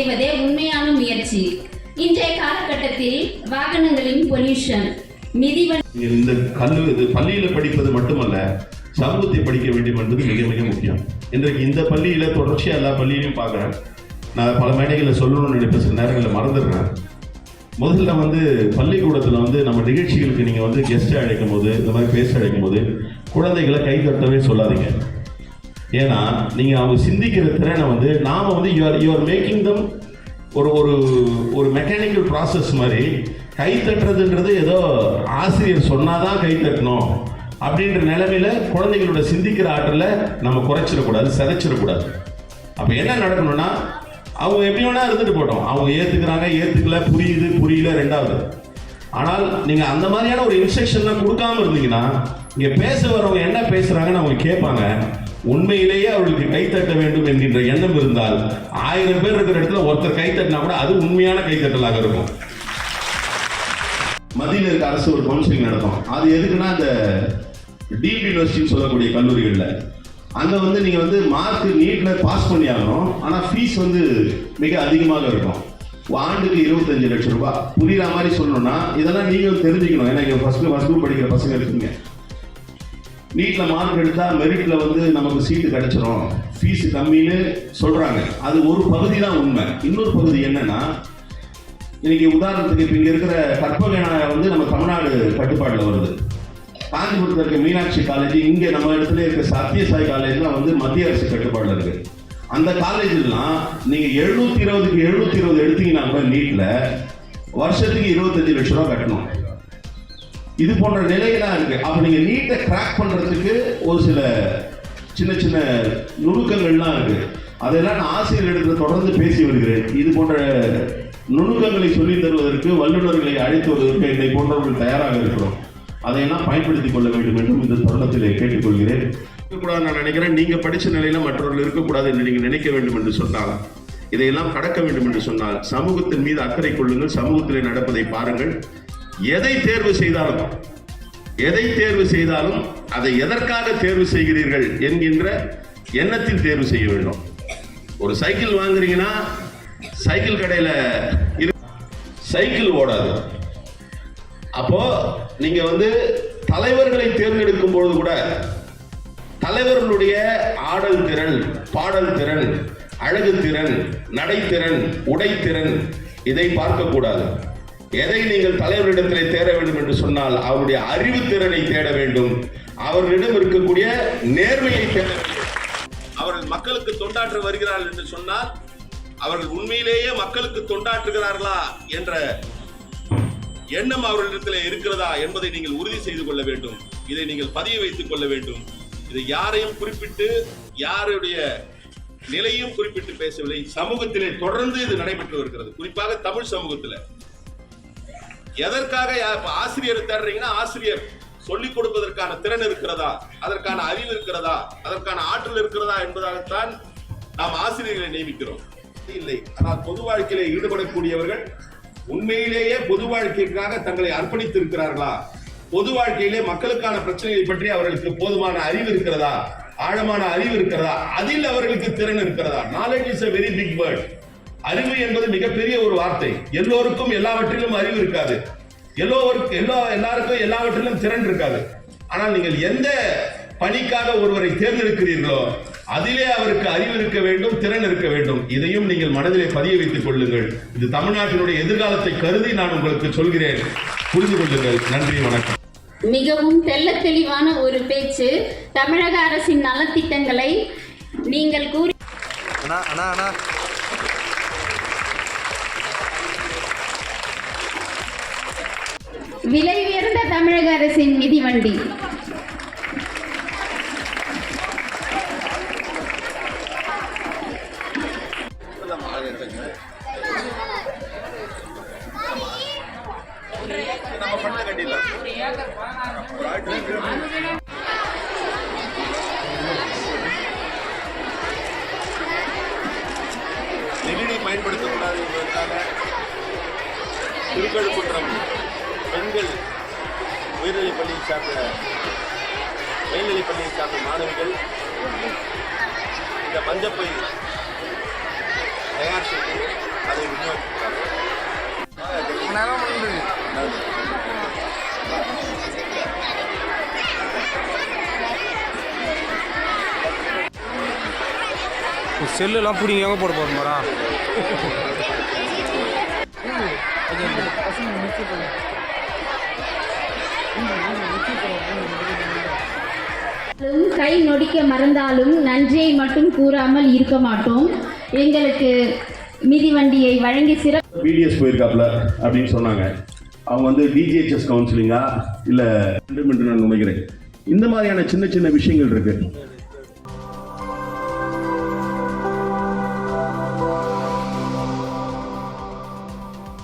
செய்வதே உண்மையான முயற்சி. இன்றைய காலகட்டத்தில் வாகனங்களின் பொல்யூஷன், இந்த பள்ளியில படிப்பது மட்டுமல்ல, சமூகத்தை படிக்க வேண்டும் என்பது மிக மிக முக்கியம். இன்றைக்கு இந்த பள்ளியில தொடர்ச்சியா எல்லா பள்ளியிலையும் பார்க்குறேன். நான் பல மேடைகளில் சொல்லணும்னு நினைப்பேன், சில நேரங்களில் மறந்துடுறேன். முதல்ல பள்ளிக்கூடத்தில் நம்ம நிகழ்ச்சிகளுக்கு நீங்கள் கெஸ்ட்டை அழைக்கும் போது, இந்த மாதிரி பேச அழைக்கும் போது குழந்தைகளை கை தட்டவே சொல்லாதீங்க. ஏன்னா நீங்கள் அவங்க சிந்திக்கிற திறனை நாம் யூஆர் மேக்கிங் தம் ஒரு மெக்கானிக்கல் ப்ராசஸ் மாதிரி. கை தட்டுறதுன்றது ஏதோ ஆசிரியர் சொன்னாதான் கை தட்டணும் அப்படின்ற நிலைமையில குழந்தைகளோட சிந்திக்கிற ஆற்றலை நம்ம குறைச்சிடக்கூடாது, சிதைச்சிடக்கூடாது. அப்போ என்ன நடக்கணும்னா, அவங்க எப்படி வேணா இருந்துட்டு போட்டோம், அவங்க ஏற்றுக்கிறாங்க ஏற்றுக்கல, புரியுது புரியல ரெண்டாவது. ஆனால் நீங்கள் அந்த மாதிரியான ஒரு இன்ஸ்ட்ரக்ஷன்லாம் கொடுக்காம இருந்தீங்கன்னா, இங்கே பேச வரவங்க என்ன பேசுகிறாங்கன்னு அவங்க கேட்பாங்க. உண்மையிலேயே அவர்களுக்கு கைத்தட்ட வேண்டும் என்கின்ற எண்ணம் இருந்தால் 1000 பேர் இருக்கிற இடத்துல ஒருத்தர் கைத்தட்டினா கூட அது உண்மையான கைத்தட்டலாக இருக்கும். மத்தியில் இருக்க அரசு ஒரு கவுன்சிலிங் நடத்தும். அது எதுக்குன்னா, இந்த டீப் யூனிவர்சிட்டின்னு சொல்லக்கூடிய கல்லூரிகளில் அங்கே நீங்கள் மார்க் நீட்டில் பாஸ் பண்ணி ஆகணும். ஆனால் ஃபீஸ் மிக அதிகமாக இருக்கும். ஆண்டுக்கு 25 லட்சம் ரூபாய். புரியுற மாதிரி சொல்லணும்னா இதெல்லாம் நீங்கள் தெரிஞ்சுக்கணும். ஏன்னா இங்கே ஃபர்ஸ்ட் குரூப் படிக்கிற பசங்க இருக்கீங்க. நீட்டில் மார்க் எடுத்தால் மெரிட்டில் நமக்கு சீட்டு கிடைச்சிரும், ஃபீஸ் கம்மின்னு சொல்கிறாங்க. அது ஒரு பகுதி தான் உண்மை. இன்னொரு பகுதி என்னன்னா, இன்னைக்கு உதாரணத்துக்கு இப்போ இங்கே இருக்கிற கற்பகனா நம்ம தமிழ்நாடு கட்டுப்பாட்டில் வருது. காஞ்சிபுரத்தில் இருக்க மீனாட்சி காலேஜ், இங்கே நம்ம இடத்துல இருக்க சத்யசாய் காலேஜ்லாம் மத்திய அரசு கட்டுப்பாடில் இருக்கு. அந்த காலேஜ்லாம் நீங்கள் 720க்கு 720 எடுத்தீங்கன்னா கூட நீட்டில் வருஷத்துக்கு 25 லட்சம் ரூபா கட்டணும். இது போன்ற நிலையெல்லாம் இருக்கு. அப்போ நீங்கள் நீட்டை கிராக் பண்ணுறதுக்கு ஒரு சில சின்ன சின்ன நுணுக்கங்கள்லாம் இருக்கு. அதெல்லாம் நான் ஆசிரியர் இடத்துல தொடர்ந்து பேசி வருகிறேன். இது போன்ற நுணுக்கங்களை சொல்லி தருவதற்கு வல்லுநர்களை அழைத்து வருவதற்கு என்னை போன்றவர்கள் தயாராக இருக்கிறோம். அதையெல்லாம் பயன்படுத்திக் கொள்ள வேண்டும் என்றும் இந்த தருணத்திலே கேட்டுக்கொள்கிறேன். இருக்கக்கூடாது நான் நினைக்கிறேன். நீங்க படிச்ச நிலையில மற்றவர்கள் இருக்கக்கூடாது என்று நீங்க நினைக்க வேண்டும் என்று சொன்னால், இதையெல்லாம் கடக்க வேண்டும் என்று சொன்னால், சமூகத்தின் மீது அக்கறை கொள்ளுங்கள். சமூகத்திலே நடப்பதை பாருங்கள். எதை தேர்வு செய்தாலும் அதை எதற்காக தேர்வு செய்கிறீர்கள் என்கின்ற எண்ணத்தில் தேர்வு செய்ய வேண்டும். ஒரு சைக்கிள் வாங்குறீங்கன்னா சைக்கிள் கடையில சைக்கிள் ஓடாது. அப்போ நீங்க தலைவர்களை தேர்ந்தெடுக்கும் பொழுது கூட தலைவர்களுடைய ஆடல் திறன், பாடல் திறன், அழகு திறன், நடைத்திறன், உடைத்திறன் இதை பார்க்க கூடாது. எதை நீங்கள் தலைவரிடத்திலே தேட வேண்டும் என்று சொன்னால் அவருடைய அறிவு திறனை தேட வேண்டும். அவர்களிடம் இருக்கக்கூடிய நேர்மையை தேட வேண்டும். அவர்கள் மக்களுக்கு தொண்டாற்ற வருகிறார்கள் என்று சொன்னால் அவர்கள் உண்மையிலேயே மக்களுக்கு தொண்டாற்றுகிறார்களா என்ற எண்ணம் அவர்களிடத்தில் இருக்கிறதா என்பதை நீங்கள் உறுதி செய்து கொள்ள வேண்டும். இதை நீங்கள் பதிய வைத்துக் கொள்ள வேண்டும். இதை யாரையும் குறிப்பிட்டு யாருடைய நிலையும் குறிப்பிட்டு பேசவில்லை. சமூகத்திலே தொடர்ந்து இது நடைபெற்று வருகிறது. குறிப்பாக தமிழ் சமூகத்தில் எதற்காக ஆசிரியர் தேடுறீங்கன்னா, ஆசிரியர் சொல்லிக் கொடுப்பதற்கான திறன் இருக்கிறதா, அதற்கான அறிவு இருக்கிறதா, அதற்கான ஆற்றல் இருக்கிறதா என்பதாகத்தான் நாம் ஆசிரியர்களை நியமிக்கிறோம். இல்லை, ஆனால் பொது வாழ்க்கையிலே ஈடுபடக்கூடியவர்கள் உண்மையிலேயே பொது வாழ்க்கைக்காக தங்களை அர்ப்பணித்து இருக்கிறார்களா, பொது வாழ்க்கையிலே மக்களுக்கான பிரச்சனைகளை பற்றி அவர்களுக்கு போதுமான அறிவு இருக்கிறதா, ஆழமான அறிவு இருக்கிறதா, அதில் அவர்களுக்கு திறன் இருக்கிறதா. Knowledge is a very big word. அறிவு என்பது மிகப்பெரிய ஒரு வார்த்தை. எல்லோருக்கும் எல்லாவற்றிலும் அறிவு இருக்காது, எல்லாருக்கும் எல்லாவற்றிலும் திறன் இருக்காது. ஆனால் நீங்கள் எந்த பணிக்காக ஒருவரை தேர்ந்தெடுக்கிறீர்களோ அதிலே அவருக்கு அறிவு இருக்க வேண்டும், திறன் இருக்க வேண்டும். இதையும் நீங்கள் மனதிலே பதிய வைத்துக் கொள்ளுங்கள். இது தமிழ்நாட்டினுடைய எதிர்காலத்தை கருதி நான் உங்களுக்கு சொல்கிறேன். புரிந்து கொள்ளுங்கள். நன்றி, வணக்கம். மிகவும் தெள்ள தெளிவான ஒரு பேச்சு. தமிழக அரசின் நலத்திட்டங்களை நீங்கள் கூறி விலை உயர்ந்த தமிழக அரசின் மிதிவண்டி நெகிழி பயன்படுத்தக்கூடாது என்பதற்காக திருக்கழுக்குன்றம் பெண்கள் மேல்நிலைப் பள்ளியை சார்ந்த மாணவிகள் இந்த மஞ்சப்பை தயார் செய்து செல்லுலாம் பிடிங்க எங்கே போட போகிறோம் மாரா கை நொடிக்க மறந்தாலும் நன்றியை மட்டும் கூறாமல் இருக்க மாட்டோம். எங்களுக்கு மிதிவண்டியை வழங்கி பிடிஎஸ் போயிருக்காப்ல அப்படின்னு சொன்னாங்க. அவங்க வந்து டிஜிஹெச்எஸ் கவுன்சிலிங்கா இல்லை நான் நினைக்கிறேன். இந்த மாதிரியான சின்ன சின்ன விஷயங்கள் இருக்கு.